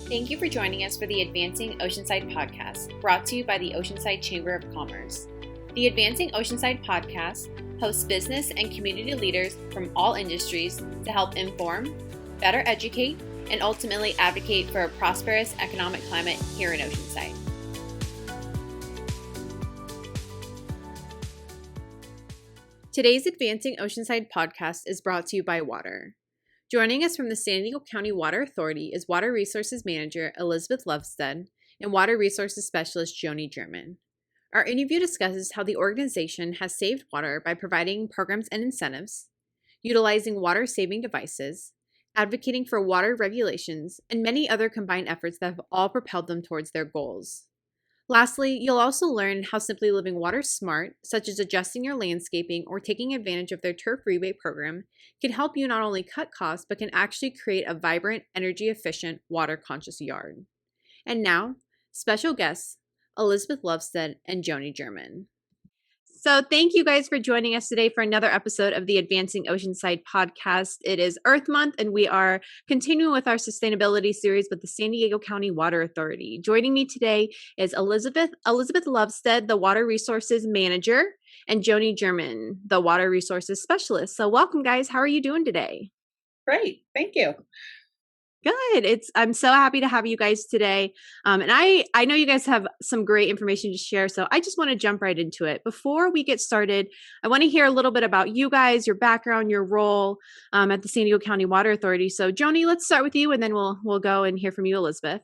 Thank you for joining us for the Advancing Oceanside Podcast, brought to you by the Oceanside Chamber of Commerce. The Advancing Oceanside Podcast hosts business and community leaders from all industries to help inform, better educate, and ultimately advocate for a prosperous economic climate here in Oceanside. Today's Advancing Oceanside Podcast is brought to you by Water. Joining us from the San Diego County Water Authority is Water Resources Manager Elizabeth Lovsted and Water Resources Specialist Joni. Our interview discusses how the organization has saved water by providing programs and incentives, utilizing water-saving devices, advocating for water regulations, and many other combined efforts that have all propelled them towards their goals. Lastly, you'll also learn how simply living WaterSmart, such as adjusting your landscaping or taking advantage of their turf rebate program, can help you not only cut costs, but can actually create a vibrant, energy-efficient, water-conscious yard. And now, special guests, Elizabeth Lovsted and Joni. So thank you guys for joining us today for another episode of the Advancing Oceanside Podcast. It is Earth Month, and we are continuing with our sustainability series with the San Diego County Water Authority. Joining me today is Elizabeth Lovsted, the Water Resources Manager, and Joni, the Water Resources Specialist. So welcome, guys. How are you doing today? Great. Thank you. Good. I'm so happy to have you guys today. And I know you guys have some great information to share, so I just want to jump right into it. Before we get started, I want to hear a little bit about you guys, your background, your role at the San Diego County Water Authority. So Joni, let's start with you, and then we'll go and hear from you, Elizabeth.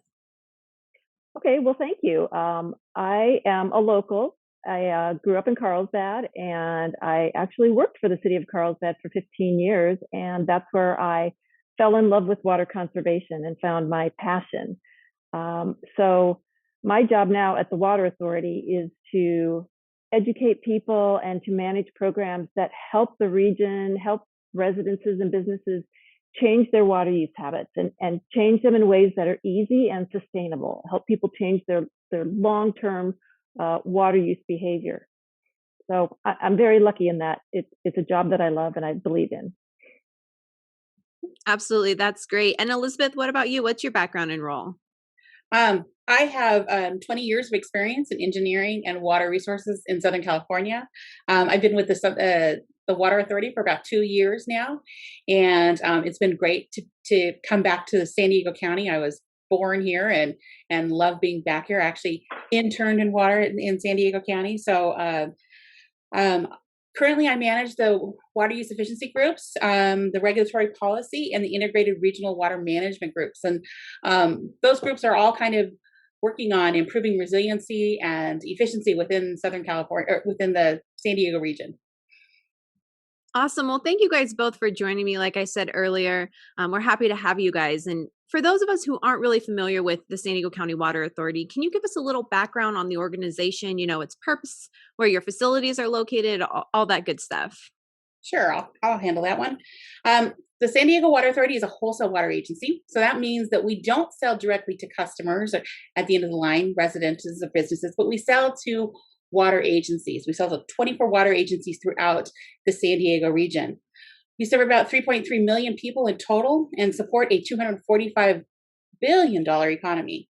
Okay. Well, thank you. I am a local. I grew up in Carlsbad, and I actually worked for the city of Carlsbad for 15 years, and that's where I fell in love with water conservation and found my passion. So my job now at the Water Authority is to educate people and to manage programs that help the region, help residences and businesses change their water use habits and change them in ways that are easy and sustainable, help people change their long-term water use behavior. So I'm very lucky in that it's a job that I love and I believe in. Absolutely. That's great. And Elizabeth, what about you? What's your background and role? I have 20 years of experience in engineering and water resources in Southern California. I've been with the Water Authority for about 2 years now, and it's been great to come back to San Diego County. I was born here and love being back here. I actually interned in water in San Diego County. So currently, I manage the water use efficiency groups, the regulatory policy, and the integrated regional water management groups. And those groups are all kind of working on improving resiliency and efficiency within Southern California, or within the San Diego region. Awesome. Well, thank you guys both for joining me. Like I said earlier, we're happy to have you guys. And for those of us who aren't really familiar with the San Diego County Water Authority, can you give us a little background on the organization, its purpose, where your facilities are located, all that good stuff? Sure, I'll handle that one. The San Diego Water Authority is a wholesale water agency. So that means that we don't sell directly to customers or at the end of the line, residents or businesses, but we sell to water agencies. We sell to 24 water agencies throughout the San Diego region. We serve about 3.3 million people in total and support a $245 billion economy.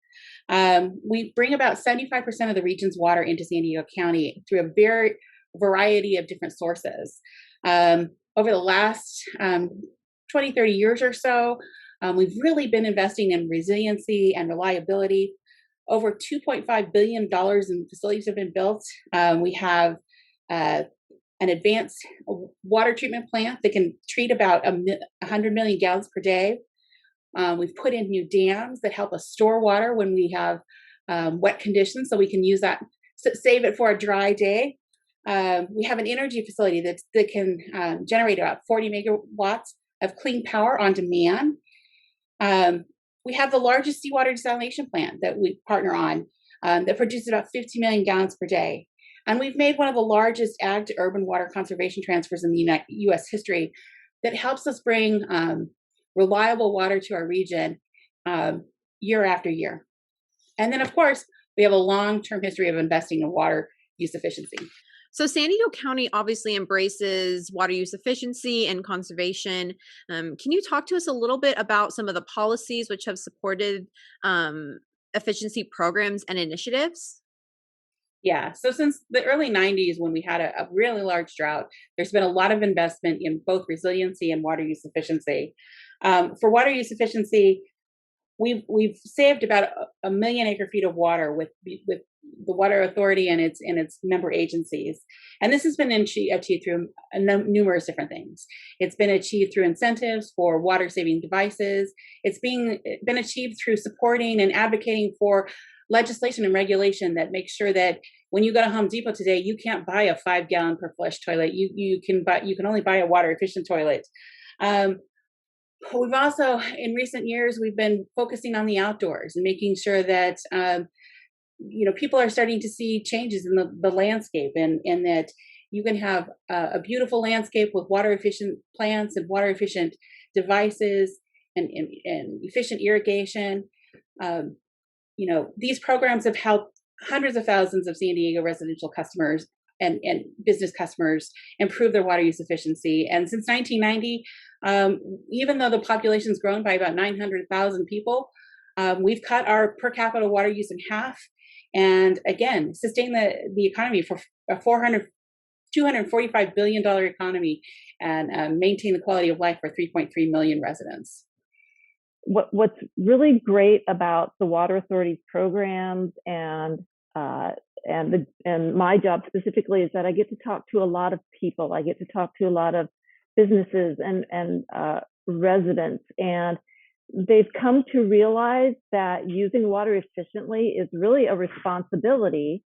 We bring about 75% of the region's water into San Diego County through a very variety of different sources. Over the last 20, 30 years or so, we've really been investing in resiliency and reliability. Over $2.5 billion in facilities have been built. We have an advanced water treatment plant that can treat about 100 million gallons per day. We've put in new dams that help us store water when we have wet conditions, so we can use that, save it for a dry day. We have an energy facility that can generate about 40 megawatts of clean power on demand. We have the largest seawater desalination plant that we partner on that produces about 50 million gallons per day. And we've made one of the largest ag to urban water conservation transfers in the U.S. history that helps us bring reliable water to our region year after year. And then, of course, we have a long-term history of investing in water use efficiency. So San Diego County obviously embraces water use efficiency and conservation. Can you talk to us a little bit about some of the policies which have supported efficiency programs and initiatives? Yeah. So since the early 90s, when we had a really large drought, there's been a lot of investment in both resiliency and water use efficiency. For water use efficiency, we've saved about a million acre feet of water with the Water Authority and its member agencies, and this has been achieved through numerous different things. It's been achieved through incentives for water saving devices. It's been achieved through supporting and advocating for legislation and regulation that makes sure that when you go to Home Depot today, you can't buy a 5-gallon per flush toilet. You can only buy a water efficient toilet. We've also, in recent years, we've been focusing on the outdoors and making sure that, people are starting to see changes in the landscape, and that you can have a beautiful landscape with water efficient plants and water efficient devices and efficient irrigation. These programs have helped hundreds of thousands of San Diego residential customers and business customers improve their water use efficiency. And since 1990, even though the population's grown by about 900,000 people, we've cut our per capita water use in half, and again, sustained the economy for a $245 billion economy, and maintain the quality of life for 3.3 million residents. What's really great about the Water Authority's programs and my job specifically is that I get to talk to a lot of people. I get to talk to a lot of businesses and residents, and they've come to realize that using water efficiently is really a responsibility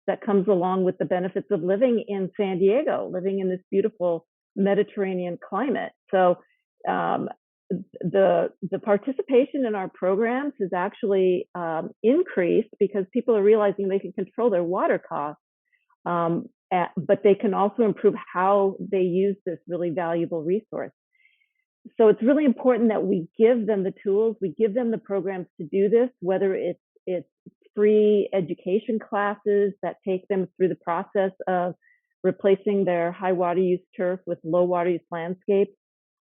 that comes along with the benefits of living in San Diego, living in this beautiful Mediterranean climate. So the participation in our programs has actually increased because people are realizing they can control their water costs, but they can also improve how they use this really valuable resource. So it's really important that we give them the tools, we give them the programs to do this, whether it's free education classes that take them through the process of replacing their high water use turf with low water use landscapes.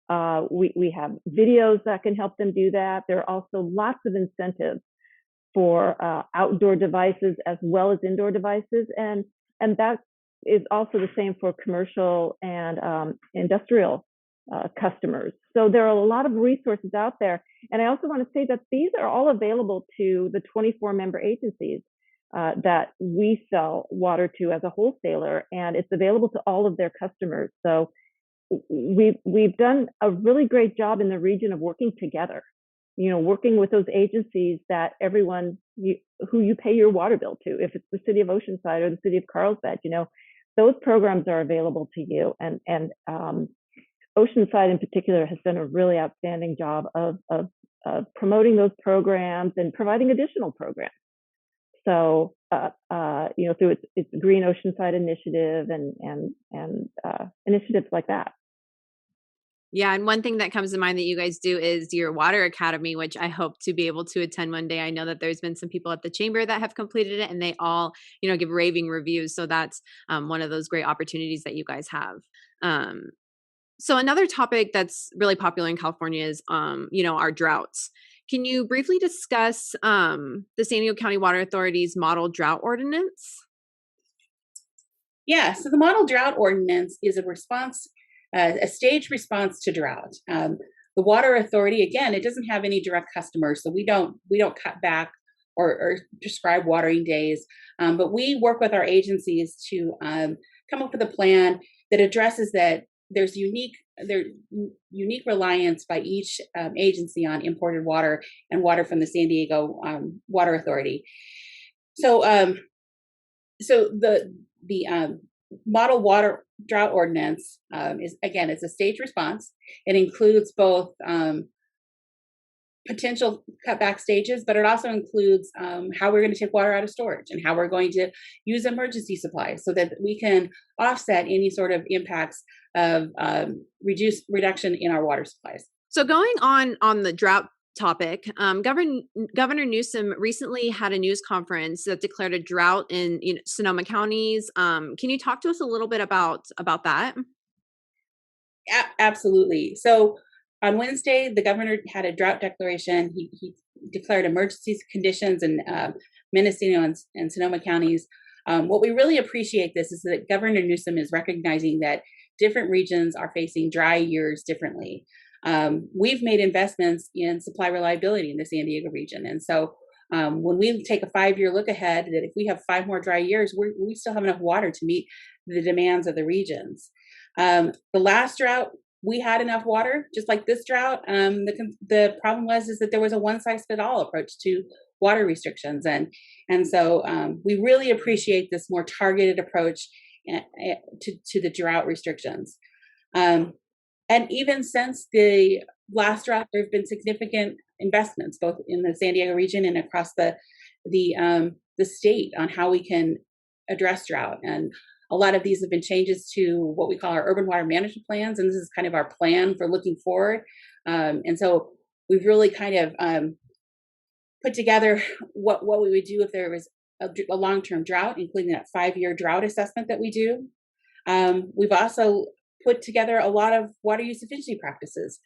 We have videos that can help them do that. There are also lots of incentives for outdoor devices as well as indoor devices, and that is also the same for commercial and industrial customers. So there are a lot of resources out there, and I also want to say that these are all available to the 24 member agencies that we sell water to as a wholesaler, and it's available to all of their customers. So we've done a really great job in the region of working together, working with those agencies that everyone who you pay your water bill to, if it's the city of Oceanside or the city of Carlsbad, those programs are available to you. And Oceanside in particular has done a really outstanding job of promoting those programs and providing additional programs. So, through its Green Oceanside initiative and initiatives like that. Yeah, and one thing that comes to mind that you guys do is your Water Academy, which I hope to be able to attend one day. I know that there's been some people at the chamber that have completed it, and they all, give raving reviews. So that's one of those great opportunities that you guys have. So another topic that's really popular in California is, our droughts. Can you briefly discuss the San Diego County Water Authority's Model Drought Ordinance? Yeah, so the Model Drought Ordinance is a staged response to drought. The Water Authority, again, it doesn't have any direct customers, so we don't cut back or prescribe watering days, but we work with our agencies to come up with a plan that addresses that. There's unique reliance by each agency on imported water and water from the San Diego Water Authority. So, the Model Water Drought Ordinance it's a staged response. It includes both potential cutback stages, but it also includes how we're going to take water out of storage and how we're going to use emergency supplies so that we can offset any sort of impacts of reduction in our water supplies. So going on the drought topic. Governor Newsom recently had a news conference that declared a drought in Sonoma counties. Can you talk to us a little bit about that? Absolutely. So on Wednesday, the governor had a drought declaration. He declared emergency conditions in Mendocino and Sonoma counties. What we really appreciate this is that Governor Newsom is recognizing that different regions are facing dry years differently. We've made investments in supply reliability in the San Diego region. And so when we take a 5-year look ahead, that if we have 5 more dry years, we still have enough water to meet the demands of the regions. The last drought, we had enough water, just like this drought. The problem was that there was a one-size-fits-all approach to water restrictions, and so we really appreciate this more targeted approach to the drought restrictions. And even since the last drought, there have been significant investments both in the San Diego region and across the state on how we can address drought. And a lot of these have been changes to what we call our urban water management plans, and this is kind of our plan for looking forward. And so we've really kind of put together what we would do if there was a long-term drought, including that 5-year drought assessment that we do. We've also put together a lot of water use efficiency practices.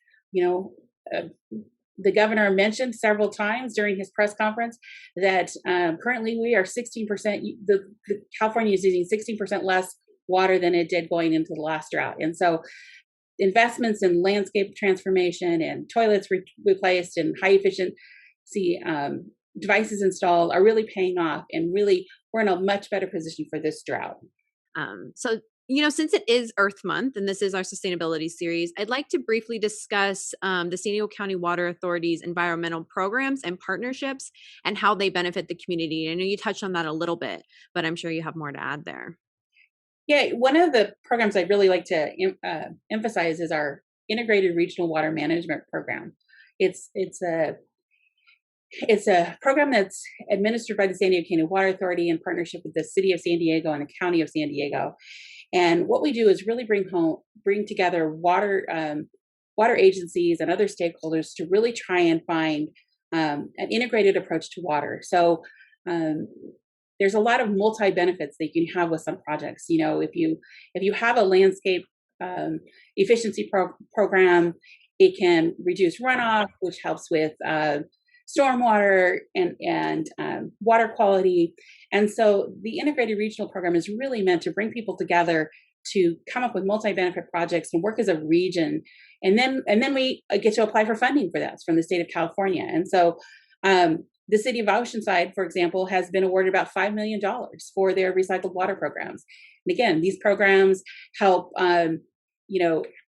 The governor mentioned several times during his press conference that currently we are 16%, the California is using 16% less water than it did going into the last drought. And so investments in landscape transformation and toilets replaced and high efficiency devices installed are really paying off, and really we're in a much better position for this drought. So since it is Earth Month and this is our sustainability series, I'd like to briefly discuss the San Diego County Water Authority's environmental programs and partnerships and how they benefit the community. I know you touched on that a little bit, but I'm sure you have more to add there. Yeah, one of the programs I'd really like to emphasize is our Integrated Regional Water Management Program. It's a program that's administered by the San Diego County Water Authority in partnership with the City of San Diego and the County of San Diego. And what we do is really bring together water agencies and other stakeholders to really try and find an integrated approach to water. So there's a lot of multi benefits that you can have with some projects. If you have a landscape efficiency program, it can reduce runoff, which helps with stormwater and water quality. And so the integrated regional program is really meant to bring people together to come up with multi-benefit projects and work as a region. And then we get to apply for funding for that from the state of California. And so the city of Oceanside, for example, has been awarded about $5 million for their recycled water programs. And again, these programs help,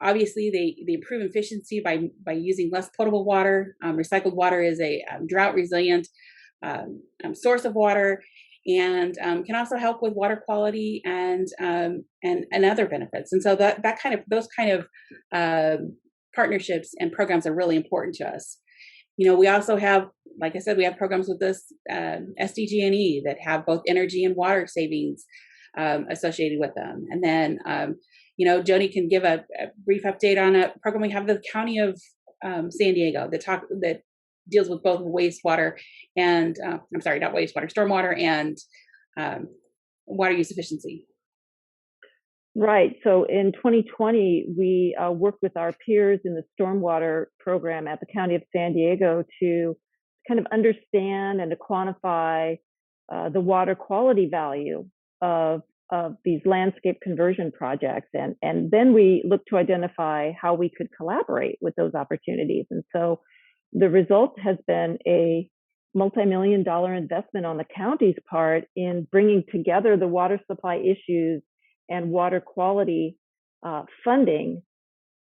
obviously, they improve efficiency by using less potable water. Recycled water is a drought resilient source of water, and can also help with water quality and other benefits. And so those kind of partnerships and programs are really important to us. We also have, like I said, we have programs with this SDG&E that have both energy and water savings associated with them. And then Joni can give a brief update on a program we have with the County of San Diego that deals with both wastewater and not wastewater, stormwater and water use efficiency. Right. So in 2020, we worked with our peers in the stormwater program at the County of San Diego to kind of understand and to quantify the water quality value of these landscape conversion projects. And then we looked to identify how we could collaborate with those opportunities. And so the result has been a multi-million-dollar investment on the county's part in bringing together the water supply issues and water quality funding,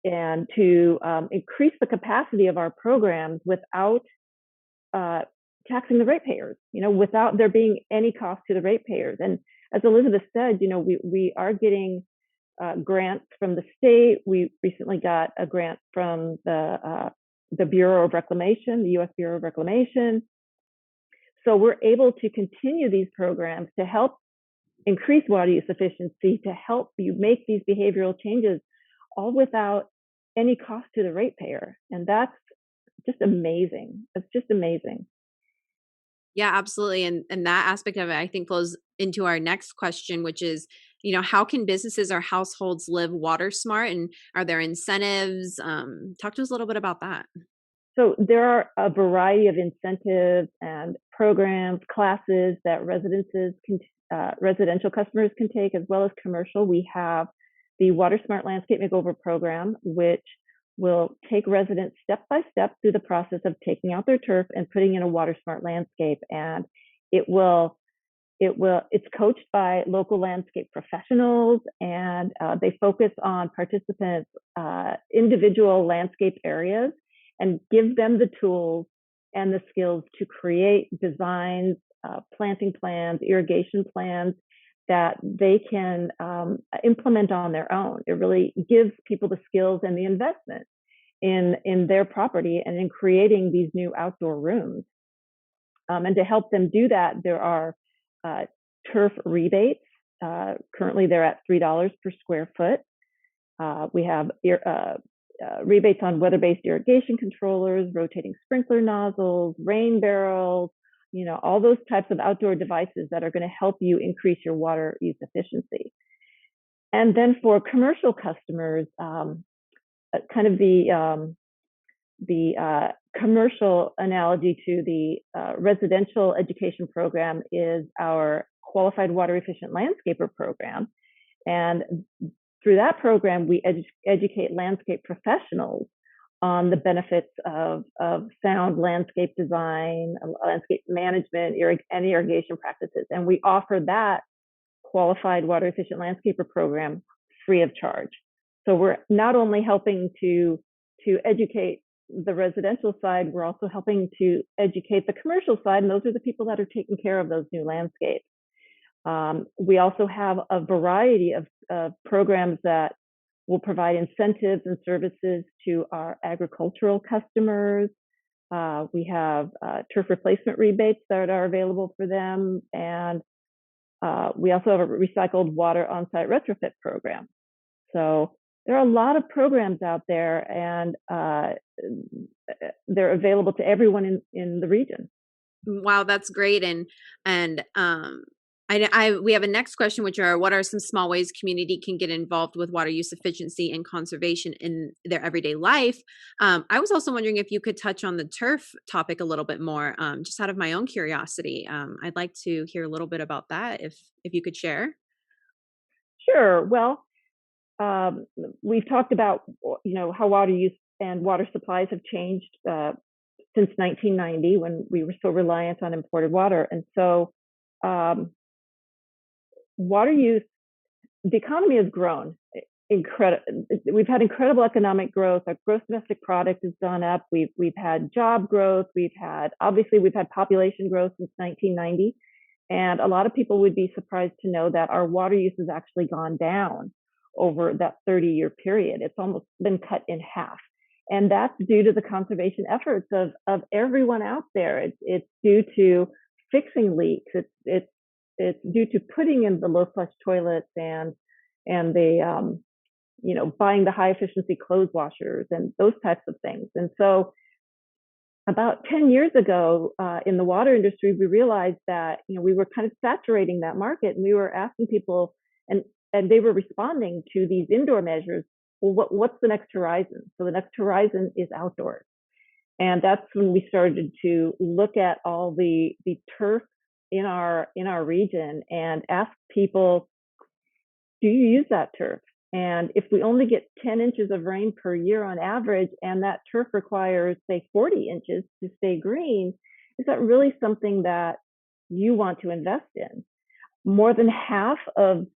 and to increase the capacity of our programs without taxing the ratepayers, without there being any cost to the ratepayers. And as Elizabeth said, we are getting grants from the state. We recently got a grant from the Bureau of Reclamation, the U.S. Bureau of Reclamation. So we're able to continue these programs to help increase water use efficiency, to help you make these behavioral changes, all without any cost to the ratepayer. And that's just amazing. It's just amazing. Yeah, absolutely. And that aspect of it, I think, flows into our next question, which is, how can businesses or households live water smart, and are there incentives? Talk to us a little bit about that. So there are a variety of incentives and programs, classes that residential customers can take, as well as commercial. We have the WaterSmart Landscape Makeover Program, which will take residents step by step through the process of taking out their turf and putting in a WaterSmart landscape. And it's coached by local landscape professionals, and they focus on participants' individual landscape areas and give them the tools and the skills to create designs, planting plans, irrigation plans that they can implement on their own. It really gives people the skills and the investment in their property and in creating these new outdoor rooms. And to help them do that, there are turf rebates. Currently, they're at $3 per square foot. We have rebates on weather-based irrigation controllers, rotating sprinkler nozzles, rain barrels, all those types of outdoor devices that are going to help you increase your water use efficiency. And then for commercial customers, kind of the commercial analogy to the residential education program is our Qualified Water Efficient Landscaper program. And through that program, we educate landscape professionals on the benefits of sound landscape design, landscape management, and irrigation practices. And we offer that Qualified Water Efficient Landscaper program free of charge. So we're not only helping to educate the residential side, we're also helping to educate the commercial side, and those are the people that are taking care of those new landscapes. We also have a variety of programs that will provide incentives and services to our agricultural customers. We have turf replacement rebates that are available for them, and we also have a recycled water on-site retrofit program. So there are a lot of programs out there, and they're available to everyone in the region. Wow, that's great. And we have a next question, which are, what are some small ways community can get involved with water use efficiency and conservation in their everyday life? I was also wondering if you could touch on the turf topic a little bit more, just out of my own curiosity. I'd like to hear a little bit about that, if you could share. Sure. Well, we've talked about how water use and water supplies have changed since 1990, when we were so reliant on imported water. And so water use, the economy has grown we've had incredible economic growth. Our gross domestic product has gone up. We've had job growth. We've had population growth since 1990. And a lot of people would be surprised to know that our water use has actually gone down over that 30-year period. It's almost been cut in half. And that's due to the conservation efforts of everyone out there. It's due to fixing leaks. It's due to putting in the low flush toilets and the buying the high efficiency clothes washers and those types of things. And so about 10 years ago, in the water industry, we realized that we were kind of saturating that market, and we were asking people, and they were responding to these indoor measures. Well, what's the next horizon? So the next horizon is outdoors, and that's when we started to look at all the turf in our region and ask people, do you use that turf? And if we only get 10 inches of rain per year on average, and that turf requires, say, 40 inches to stay green, is that really something that you want to invest in? More than half of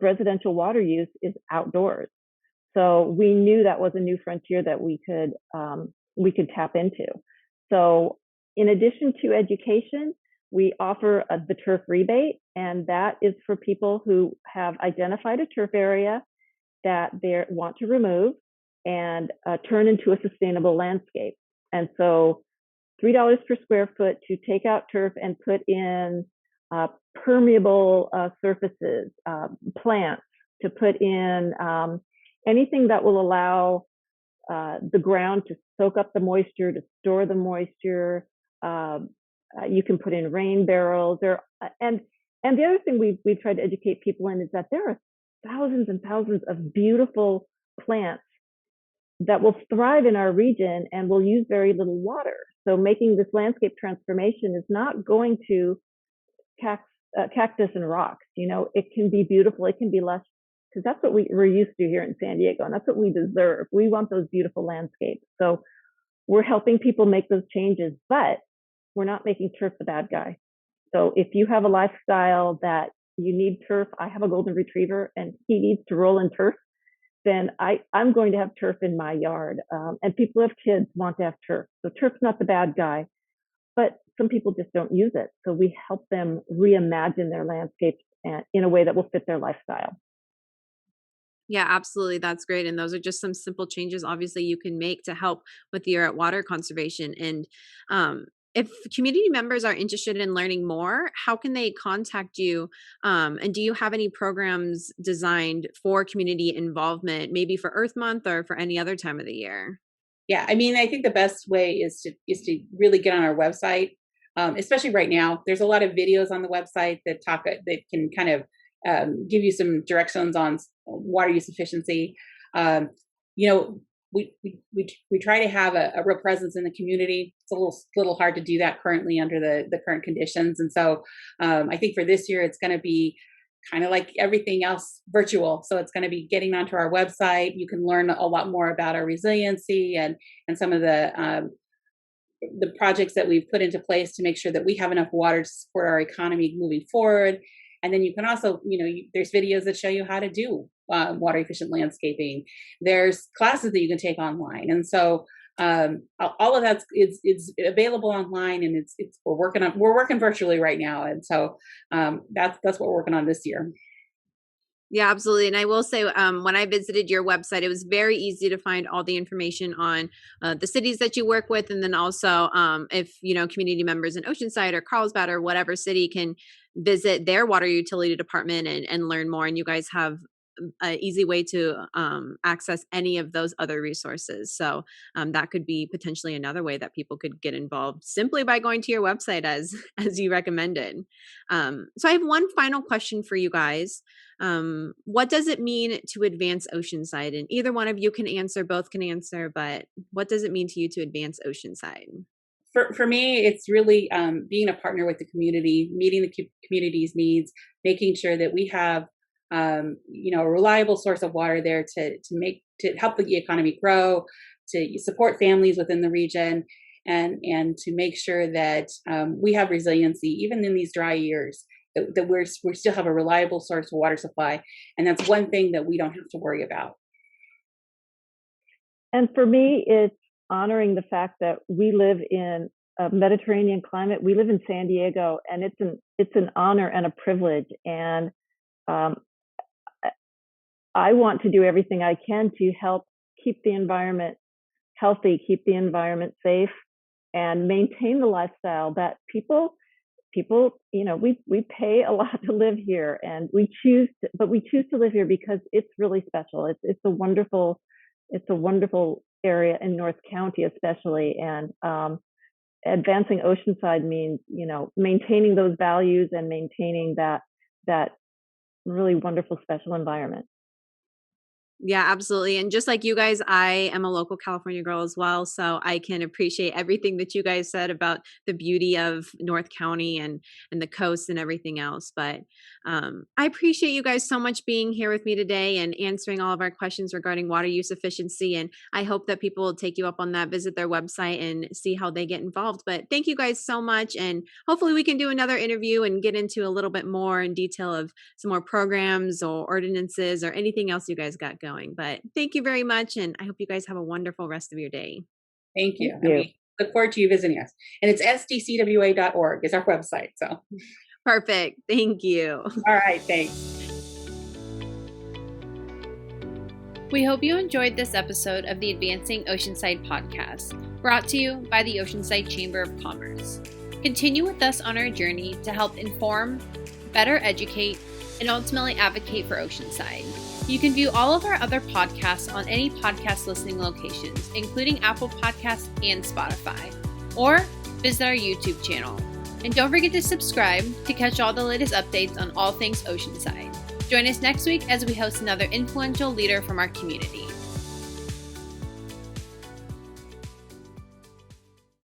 residential water use is outdoors. So we knew that was a new frontier that we could tap into. So in addition to education, we offer the turf rebate, and that is for people who have identified a turf area that they want to remove and turn into a sustainable landscape. And so $3 per square foot to take out turf and put in permeable surfaces, plants, to put in anything that will allow the ground to soak up the moisture, to store the moisture. You can put in rain barrels. And the other thing we've tried to educate people in is that there are thousands and thousands of beautiful plants that will thrive in our region and will use very little water. So making this landscape transformation is not going to cactus and rocks. It can be beautiful. It can be lush, because that's what we're used to here in San Diego, and that's what we deserve. We want those beautiful landscapes. So we're helping people make those changes, but we're not making turf the bad guy. So if you have a lifestyle that you need turf, I have a golden retriever and he needs to roll in turf, then I'm going to have turf in my yard. And people who have kids want to have turf. So turf's not the bad guy, but some people just don't use it. So we help them reimagine their landscapes in a way that will fit their lifestyle. Yeah, absolutely. That's great. And those are just some simple changes, obviously, you can make to help with your water conservation. And if community members are interested in learning more, how can they contact you? And do you have any programs designed for community involvement, maybe for Earth Month or for any other time of the year? Yeah, I mean, I think the best way is to really get on our website, especially right now. There's a lot of videos on the website that can kind of give you some directions on water use efficiency. We try to have a real presence in the community. It's a little hard to do that currently under the current conditions. And so I think for this year, it's going to be kind of like everything else, virtual. So it's going to be getting onto our website. You can learn a lot more about our resiliency and some of the projects that we've put into place to make sure that we have enough water to support our economy moving forward. And then you can also, there's videos that show you how to do water efficient landscaping. There's classes that you can take online. And so all of that is available online, and we're working virtually right now. And so that's what we're working on this year. Yeah, absolutely. And I will say, when I visited your website, it was very easy to find all the information on the cities that you work with. And then also, if, community members in Oceanside or Carlsbad or whatever city can visit their water utility department and learn more. And you guys have an easy way to access any of those other resources. So that could be potentially another way that people could get involved simply by going to your website as you recommended. So I have one final question for you guys. What does it mean to advance Oceanside? And either one of you can answer, both can answer, but what does it mean to you to advance Oceanside? For me, it's really being a partner with the community, meeting the community's needs, making sure that we have a reliable source of water there to help the economy grow, to support families within the region, and to make sure that we have resiliency even in these dry years. That we still have a reliable source of water supply, and that's one thing that we don't have to worry about. And for me, it's honoring the fact that we live in a Mediterranean climate. We live in San Diego, and it's an honor and a privilege. And I want to do everything I can to help keep the environment healthy, keep the environment safe, and maintain the lifestyle that people, we pay a lot to live here, and we choose to live here because it's really special. It's a wonderful area in North County, especially. And advancing Oceanside means, maintaining those values and maintaining that really wonderful, special environment. Yeah, absolutely. And just like you guys, I am a local California girl as well. So I can appreciate everything that you guys said about the beauty of North County and the coast and everything else. But I appreciate you guys so much being here with me today and answering all of our questions regarding water use efficiency. And I hope that people will take you up on that, visit their website and see how they get involved. But thank you guys so much. And hopefully we can do another interview and get into a little bit more in detail of some more programs or ordinances or anything else you guys got going. But thank you very much. And I hope you guys have a wonderful rest of your day. Thank you. And we look forward to you visiting us. And it's sdcwa.org is our website. So perfect. Thank you. All right. Thanks. We hope you enjoyed this episode of the Advancing Oceanside Podcast, brought to you by the Oceanside Chamber of Commerce. Continue with us on our journey to help inform, better educate, and ultimately advocate for Oceanside. You can view all of our other podcasts on any podcast listening locations, including Apple Podcasts and Spotify, or visit our YouTube channel. And don't forget to subscribe to catch all the latest updates on all things Oceanside. Join us next week as we host another influential leader from our community.